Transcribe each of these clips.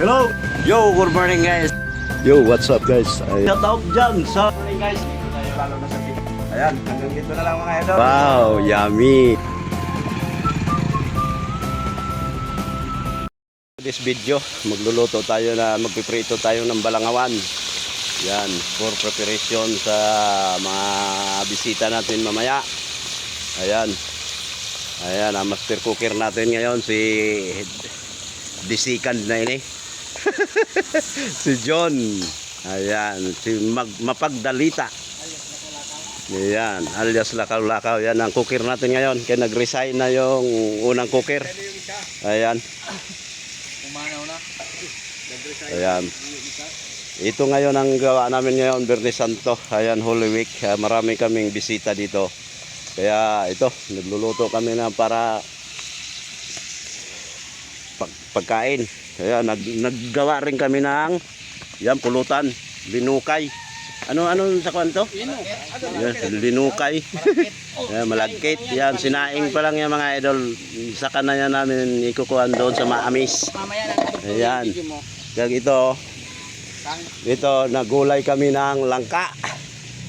Hello! Yo, good morning guys! Yo, what's up guys? Shout out dyan sa morning guys! Lalo na sa video. Ayan, hanggang dito na lang mga idol. Wow, yummy! This video, magluluto tayo na magpiprito tayo ng balangawan. Yan, for preparation sa mga bisita natin mamaya. Ayan. Ayan, ang master cooker natin ngayon si Disikand na ini. Si John. Ayan, si Mapagdalita. Ayan, alias Lakaw-Lakaw. Yan ang cooker natin ngayon. Kaya nag-resign na yung unang cooker. Ayan. Ayan. Ito ngayon ang gawa namin ngayon, Biyernes Santo. Ayan, Holy Week. Marami kaming bisita dito. Kaya ito, nagluluto kami na para pagkain. Kaya naggawa rin kami ng yan, pulutan, linukay. Ano sa kwanto? Yan, linukay. Yan, malagkit. Yan, sinaing pa lang yung mga idol. Saka na yan namin ikukuhan doon sa maamis. Ayan. Kaya ito, nagulay kami ng langka.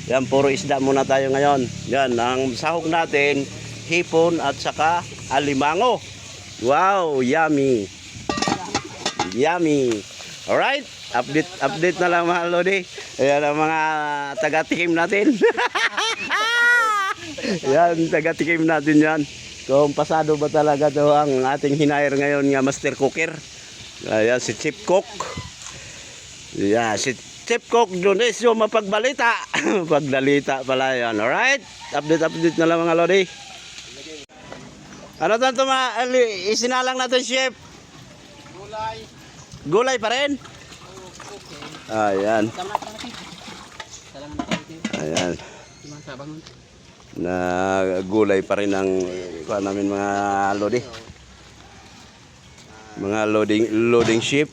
Yan, puro isda muna tayo ngayon. Yan, ang sahog natin, hipon at saka alimango. Wow, yummy. Yummy. Alright, update na lang mga lodi. Ayan ang mga taga-tikim natin. Yan, taga-tikim natin yan. Kung pasado ba talaga to ang ating hinire ngayon nga master cooker. Ayan, si Chief Cook. Yeah, si Chief Cook doon is yung mapagbalita. Pagdalita pala yan. Alright, update na lang mga lodi. Ano tanto isinalang natin, Chef? Gulay pa rin? Ayan. Ayan. Na gulay pa rin ang kuha namin mga lodi. Mga loading ship.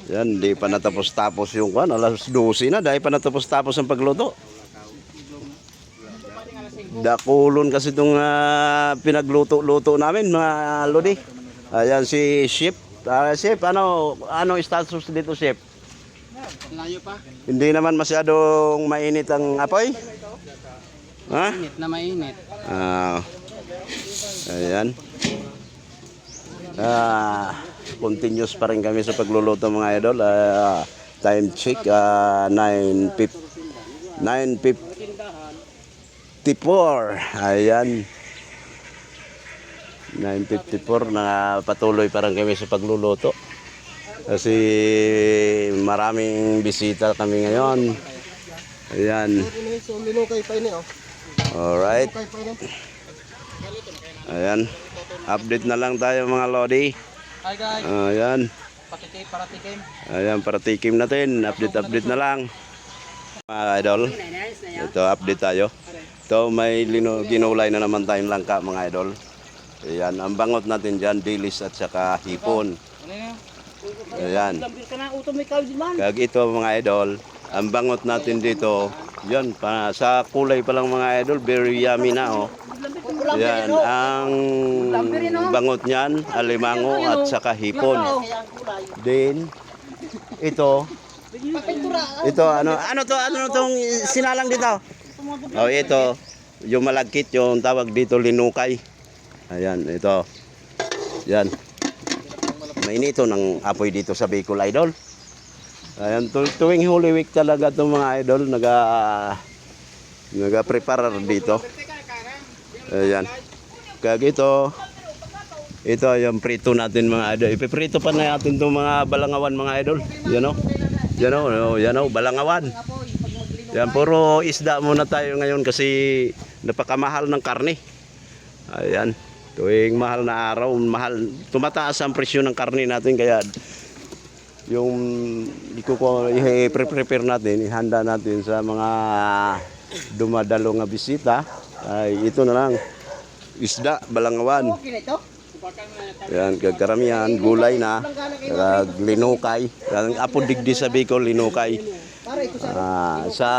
Yan, di pa natapos-tapos yung kuha. Alas 12 na, dahil pa natapos-tapos ang pagluto. Dakulon kasi itong pinagluto-luto namin mga lodi. Ayan si Chef. Chef, ano status dito, Chef? Layo pa. Hindi naman masyadong mainit ang apoy? Ha? Mainit na mainit. Ayan. Continuous pa rin kami sa pagluluto mga idol. Time check 9:54. Ayan. 9:54 na patuloy pa rin kami sa pagluluto. Kasi maraming bisita kami ngayon. Ayan. Alright. Ayan. Update na lang tayo mga lodi. Hi guys. Ayan. Paratikim. Ayan, para tikim natin. Update na lang. Mga idol. Ito, update tayo. Ito, may ginulay na naman tayong langka mga idol. Ayan, ang bangot natin dyan, dilis at saka hipon. Ayan. Kaya ito mga idol, ang bangot natin dito, yan, sa kulay pa lang mga idol, very yummy na oh. Ayan, ang bangot niyan, alimango at saka hipon. Then, ito, ano tong sinalang dito? Oh, ito, yung malagkit, yung tawag dito linukay. Ayan, ito. Yan. Mainito ng apoy dito sa Bicol, idol. Ayan, tuwing Holy Week talaga itong mga idol naga-prepare dito. Ayan. Kaya ito yung prito natin mga idol. Ipiprito pa natin itong mga balangawan mga idol. Yan o, balangawan. Yan, puro isda muna tayo ngayon kasi napakamahal ng karne. Ayan. Tuwing mahal na araw, tumataas ang presyo ng karne natin kaya yung i-prepare natin, ihanda natin sa mga dumadalo nga bisita ay ito na lang, isda, balangawan. Yan, karamihan, gulay na, linukay, apod digdi sa Bicol, linukay. Sa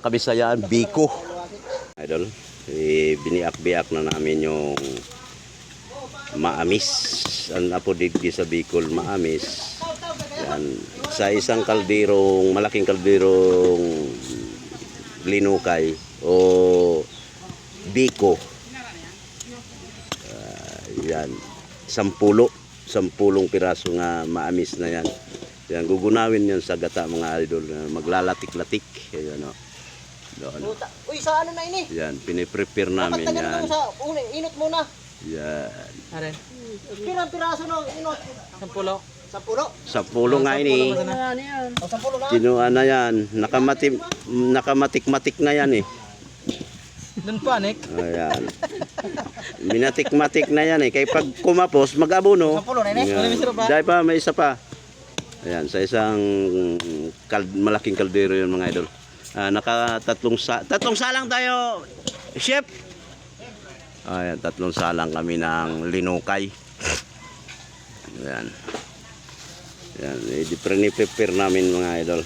Kabisayaan, biko. Idol, biniak-biak na namin yung maamis. Ang apo digdi sa Bicol, maamis. Yan. Sa isang kalderong, malaking kalderong linukay o biko. Yan. 10 piraso nga maamis na yan. Yan, gugunawin yan sa gata mga idol. Maglalatik-latik. Ayan, o. Doon. Uy, sa ano na ini? Yan, piniprepare namin yan. Sa inot muna. Yan. Are. Pirang piraso no, inot. 10. 10. 10 nga ini. O, 10 na. Kinuha na yan. Nakamatik-matik na yan eh. Doon pa, Nick. Ayan. Minatik-matik na yan eh. Kaya pag kumapos, mag-abono. 10 na ini. Yan. Dahil pa, may isa pa. Ayan, sa isang malaking kaldero yun mga idol. Tatlong salang tayo, chef. Ayan, 3 salang kami ng linukay. Ayan. Ayan, i-prepare namin mga idol.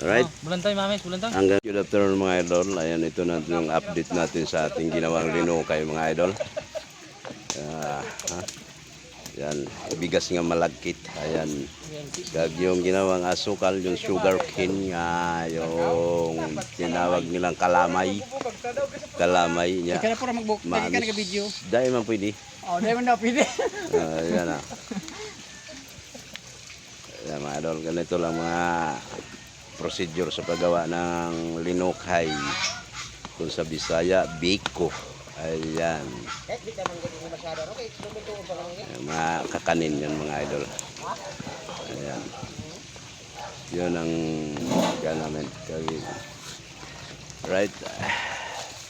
Alright. Bulan tayo, mami. Bulan tayo. Hanggang good afternoon mga idol. Ayan, ito na yung update natin sa ating ginawang linukay mga idol. Yan, bigas nga malagkit. Ayan, yung ginawang asukal, yung sugar cane nga, yung tinawag nilang kalamay. Kalamay niya. Kaya pura mag-book. Pwede ka nag-video. Dahil man pwede. Dahil man daw pwede. Yan na. Yan mga idol, ganito lang mga procedure sa paggawa ng linukay. Kung sa Bisaya, biko. Ayan. Mga kakanin yan mga idol. Ayan. Yun ang namin. Right.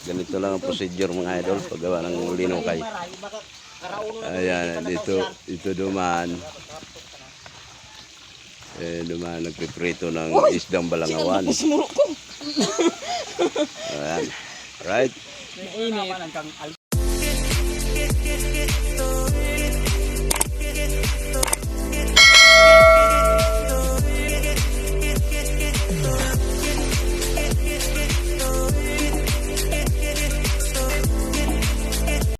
Ganito lang ang procedure mga idol paggawa ng linukay. Ayan. Dito duman. Duman nagpiprito ng isdang balangawan. Ayan. Right. Mainit.